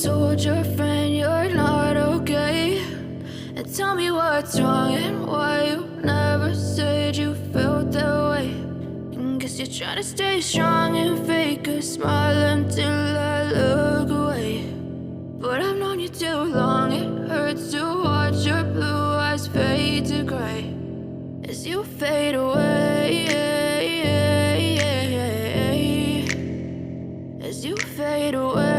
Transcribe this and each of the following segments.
told your friend you're not okay? And tell me what's wrong and why you never said you felt that way. And guess you're trying to stay strong and fake a smile until I look away. But I've known you too long, it hurts to watch your blue eyes fade to gray as you fade away, as you fade away.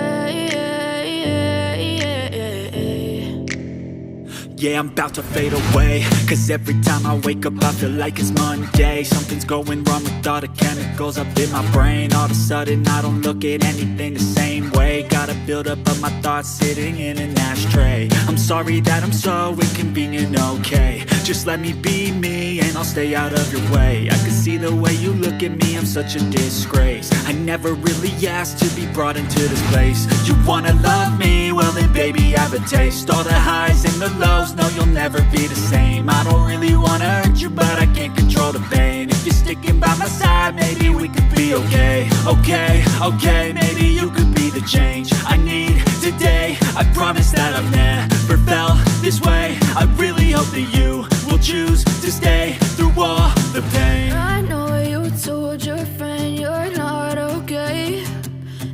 Yeah, I'm about to fade away, cause every time I wake up I feel like it's Monday. Something's going wrong with all the chemicals up in my brain. All of a sudden I don't look at anything the same way. Got a buildup of my thoughts sitting in an ashtray. I'm sorry that I'm so inconvenient, okay? Just let me be me and I'll stay out of your way. I can see the way you look at me, I'm such a disgrace. I never really asked to be brought into this place. You wanna love me? Well then baby have a taste. All the highs and the lows, no you'll never be the same. I don't really wanna hurt you but I can't control the pain. If you're sticking by my side maybe we could be okay. Okay, maybe you could be the change I need today. I promise that I've never felt this way. I really hope that you will choose to stay through all the pain. I know you told your friend you're not okay.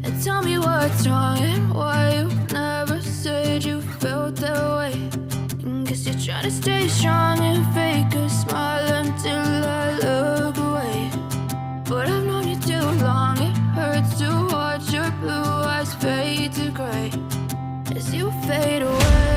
And tell me what's wrong and why you never said you felt that way. And guess you're trying to stay strong and fake a smile until I look away. But I've known you too long, it hurts to watch your blue eyes fade to gray as you fade away.